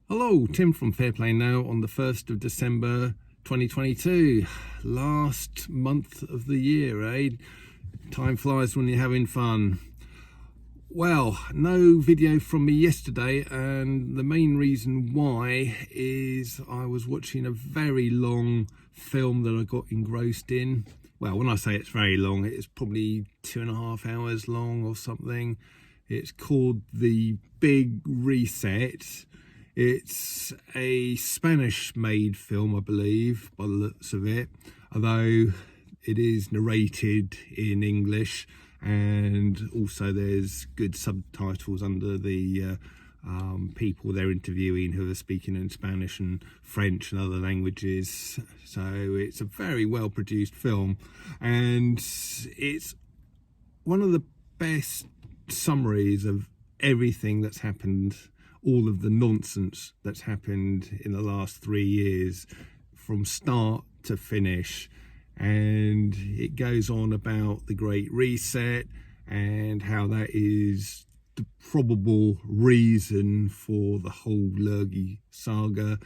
Hello, Tim from Fairplay Now on the 1st of December 2022. Last month of the year, eh? Time flies when you're having fun. Well, no video from me yesterday, and the main reason why is I was watching a very long film that I got engrossed in. Well, when I say it's very long, it's probably 2.5 hours long or something. It's called The Big Reset. It's a Spanish-made film, I believe, by the looks of it, although it is narrated in English, and also there's good subtitles under the people they're interviewing who are speaking in Spanish and French and other languages. So it's a very well produced film, and it's one of the best summaries of everything that's happened, all of the nonsense that's happened in the last 3 years from start to finish. And it goes on about the Great Reset and how that is the probable reason for the whole Lurgi saga,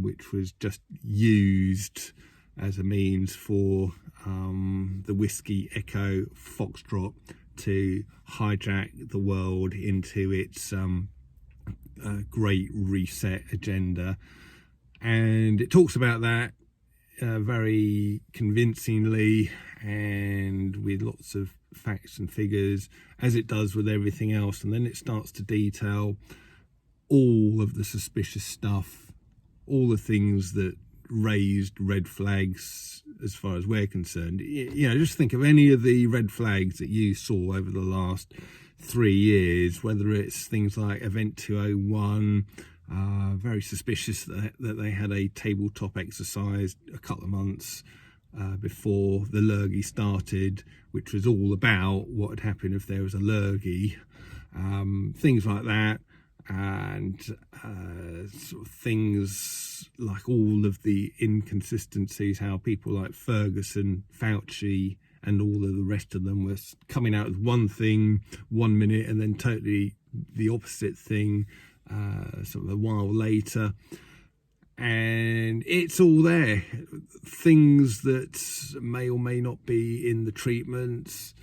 which was just used as a means for the Whiskey Echo Foxtrot to hijack the world into its Great Reset agenda. And it talks about that very convincingly and with lots of facts and figures, as it does with everything else. And then it starts to detail all of the suspicious stuff, all the things that raised red flags as far as we're concerned. You know, just think of any of the red flags that you saw over the last 3 years, whether it's things like Event 201, very suspicious that they had a tabletop exercise a couple of months before the Lurgi started, which was all about what would happen if there was a Lurgi, things like that. And sort of things like all of the inconsistencies, how people like Ferguson, Fauci and all of the rest of them were coming out with one thing 1 minute and then totally the opposite thing sort of a while later. And it's all there, things that may or may not be in the treatments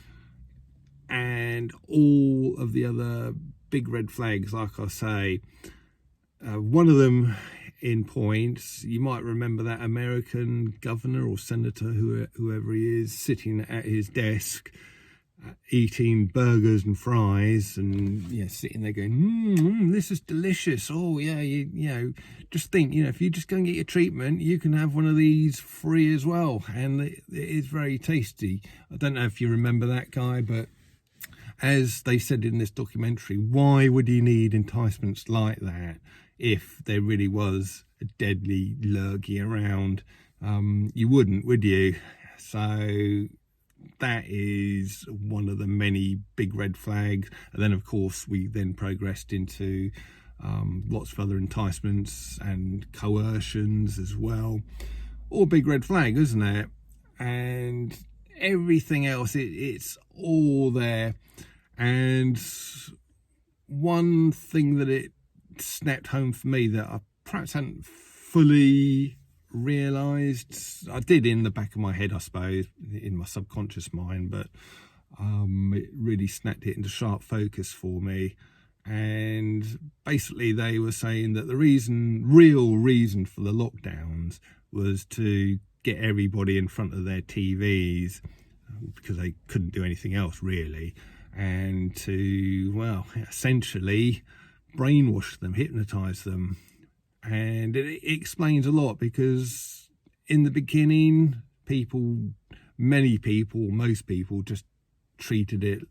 and all of the other big red flags. Like I say, one of them in points, you might remember that American governor or senator, whoever he is, sitting at his desk eating burgers and fries, and sitting there going, this is delicious. Oh yeah, you know, just think, if you just go and get your treatment, you can have one of these free as well, and it is very tasty. I don't know if you remember that guy, but as they said in this documentary, why would you need enticements like that if there really was a deadly Lurgi around? You wouldn't, would you? So that is one of the many big red flags. And then, of course, we then progressed into lots of other enticements and coercions as well. All big red flag, isn't it? And everything else, it's all there. And one thing that it snapped home for me that I perhaps hadn't fully realised, I did in the back of my head, I suppose, in my subconscious mind, but it really snapped it into sharp focus for me. And basically they were saying that the real reason for the lockdowns was to get everybody in front of their TVs because they couldn't do anything else really, and to, well, essentially brainwash them, hypnotise them. And it explains a lot, because in the beginning, most people just treated it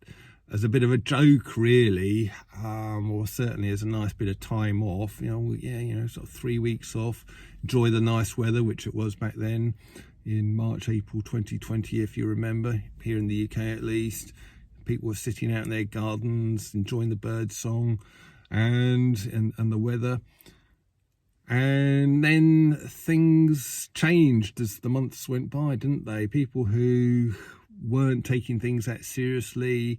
as a bit of a joke, really, or certainly as a nice bit of time off. Sort of 3 weeks off, enjoy the nice weather, which it was back then in March, April 2020, if you remember, here in the UK at least. People were sitting out in their gardens, enjoying the bird song and the weather. And then things changed as the months went by, didn't they? People who weren't taking things that seriously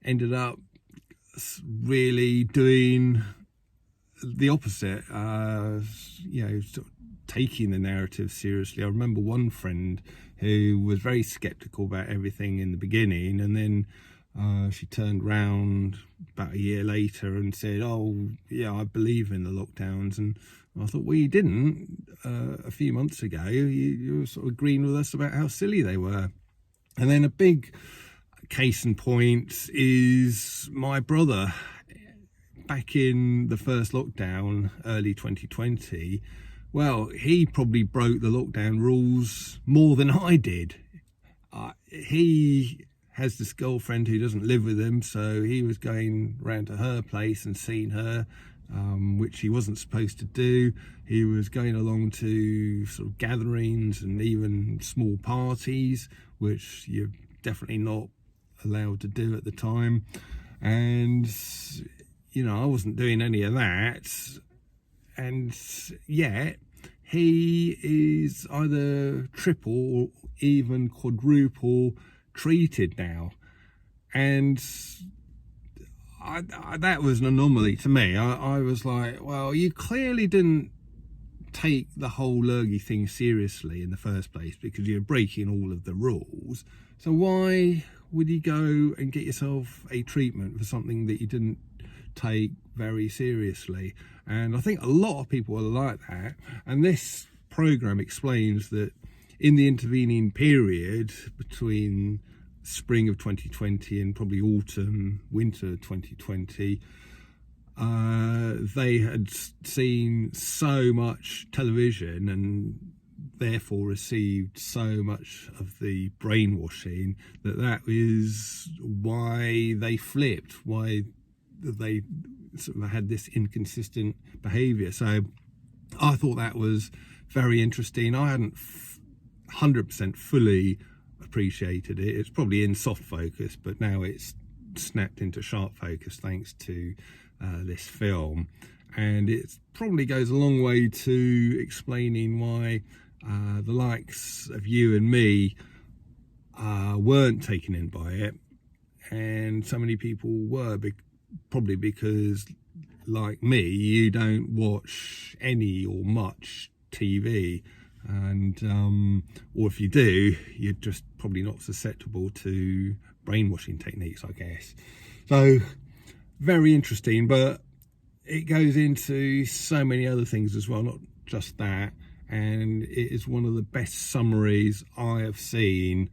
ended up really doing the opposite, sort of taking the narrative seriously. I remember one friend who was very skeptical about everything in the beginning, and then she turned round about a year later and said, "Oh, yeah, I believe in the lockdowns." And I thought, well, you didn't a few months ago. You were sort of agreeing with us about how silly they were. And then a big case in point is my brother. Back in the first lockdown, early 2020, well, he probably broke the lockdown rules more than I did. He has this girlfriend who doesn't live with him, so he was going round to her place and seeing her, which he wasn't supposed to do. He was going along to sort of gatherings and even small parties, which you're definitely not allowed to do at the time. And I wasn't doing any of that, and yet he is either triple or even quadruple treated now. And that was an anomaly to me. I was like, well, you clearly didn't take the whole lurgy thing seriously in the first place, because you're breaking all of the rules. So why would you go and get yourself a treatment for something that you didn't take very seriously? And I think a lot of people are like that, and this program explains that in the intervening period between spring of 2020 and probably winter 2020, they had seen so much television and therefore received so much of the brainwashing that is why they flipped, why they sort of had this inconsistent behaviour. So I thought that was very interesting. I hadn't 100% fully appreciated it. It's probably in soft focus, but now it's snapped into sharp focus thanks to this film, and it probably goes a long way to explaining why the likes of you and me weren't taken in by it, and so many people were, probably because, like me, you don't watch any or much TV, and or if you do, you're just probably not susceptible to brainwashing techniques, I guess. So very interesting, but it goes into so many other things as well, not just that, and it is one of the best summaries I have seen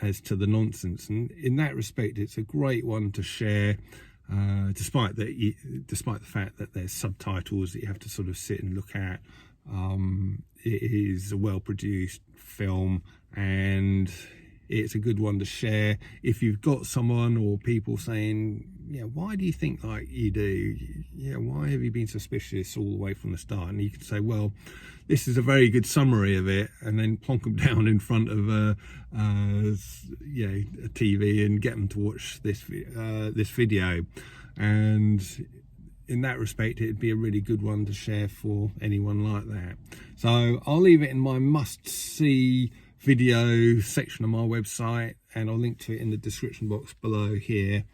as to the nonsense, and in that respect it's a great one to share, despite the fact that there's subtitles that you have to sort of sit and look at. It is a well-produced film, and it's a good one to share if you've got someone or people saying, why do you think like you do? Why have you been suspicious all the way from the start? And you can say, well, this is a very good summary of it, and then plonk them down in front of a TV and get them to watch this video. And in that respect, it'd be a really good one to share for anyone like that. So I'll leave it in my must-see video section of my website, and I'll link to it in the description box below here.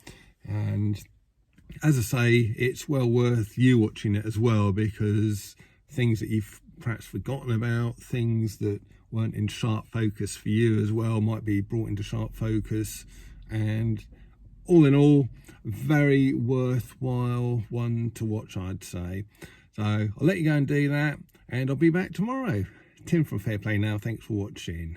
And as I say, it's well worth you watching it as well, because things that you've perhaps forgotten about, things that weren't in sharp focus for you as well, might be brought into sharp focus. And all in all, very worthwhile one to watch, I'd say. So I'll let you go and do that, and I'll be back tomorrow. Tim from Fair Play Now, thanks for watching.